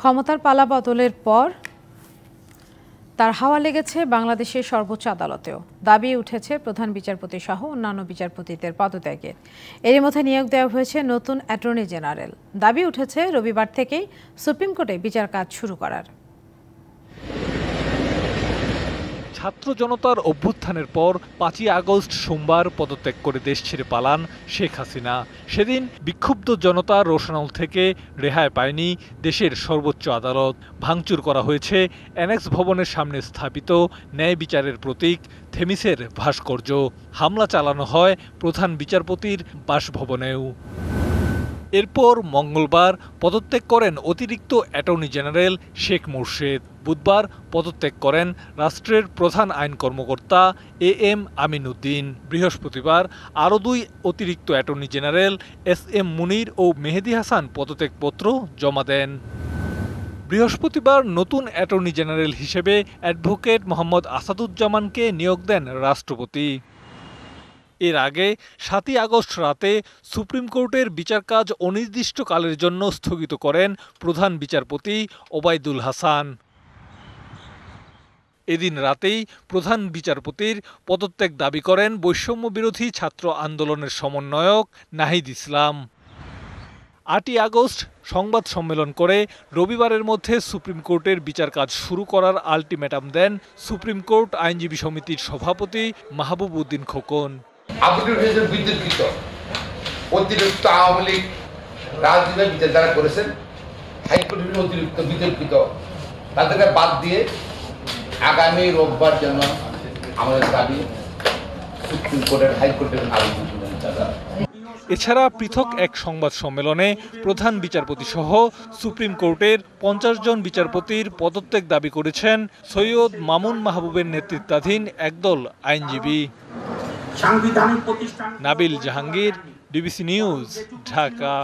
ক্ষমতার পালাবদলের পর তার হাওয়া লেগেছে বাংলাদেশের সর্বোচ্চ আদালতেও। দাবি উঠেছে প্রধান বিচারপতি সহ অন্যান্য বিচারপতিদের পদত্যাগের। এরই মধ্যে নিয়োগ দেওয়া হয়েছে নতুন অ্যাটর্নি জেনারেল। দাবি উঠেছে রবিবার থেকেই সুপ্রিম কোর্টে বিচার কাজ শুরু করার। ছাত্র জনতার অভ্যুত্থানের পর 5ই আগস্ট সোমবার পদত্যাগ করে দেশ ছেড়ে পালান শেখ হাসিনা। সেদিন বিক্ষুব্ধ জনতার রোষানল থেকে রেহাই পায়নি দেশের সর্বোচ্চ আদালত। ভাঙচুর করা হয়েছে অ্যানেক্স ভবনের সামনে স্থাপিত ন্যায় বিচারের প্রতীক থেমিসের ভাস্কর্য। হামলা চালানো হয় প্রধান বিচারপতির বাসভবনেও। এরপর মঙ্গলবার পদত্যাগ করেন অতিরিক্ত অ্যাটর্নি জেনারেল শেখ মোরশেদ। বুধবার পদত্যাগ করেন রাষ্ট্রের প্রধান আইন কর্মকর্তা AM আমিন উদ্দিন। বৃহস্পতিবার আরও 2 অতিরিক্ত অ্যাটর্নি জেনারেল SM মুনির ও মেহেদী হাসান পদত্যাগপত্র জমা দেন। বৃহস্পতিবার নতুন অ্যাটর্নি জেনারেল হিসেবে অ্যাডভোকেট মোহাম্মদ আসাদুজ্জামানকে নিয়োগ দেন রাষ্ট্রপতি। এর আগে 7ই আগস্ট রাতে সুপ্রিম কোর্টের বিচার কাজ অনির্দিষ্টকালের জন্য স্থগিত করেন প্রধান বিচারপতি ওবায়দুল হাসান। এদিন রাতেই প্রধান বিচারপতির পদত্যাগ দাবি করেন বৈষম্য বিরোধী ছাত্র আন্দোলনের সমন্বয়ক নাহিদ ইসলাম। 8ই আগস্ট সংবাদ সম্মেলন করে রবিবারের মধ্যে সুপ্রিম কোর্টের বিচার কাজ শুরু করার আলটিমেটাম দেন সুপ্রিম কোর্ট আইনজীবী সমিতির সভাপতি মাহবুব উদ্দিন খোকন। বিতর্কিত অতিরিক্ত আওয়ামী লীগ রাজনীতির বিচার যারা করেছেন হাইকোর্টের অতিরিক্ত বিতর্কিত তাদেরকে বাদ দিয়ে আগামী রোববার জন্য আমাদের দাবি সুপ্রিম কোর্টের হাইকোর্টের আবেদন। এছাড়া পৃথক এক সংবাদ সম্মেলনে প্রধান বিচারপতি সহ সুপ্রিম কোর্টের 50 জন বিচারপতির পদত্যাগ দাবি করেছেন সৈয়দ মামুন মাহবুবের নেতৃত্বাধীন একদল আইনজীবী। Nabil Jahangir, DBC news, Dhaka.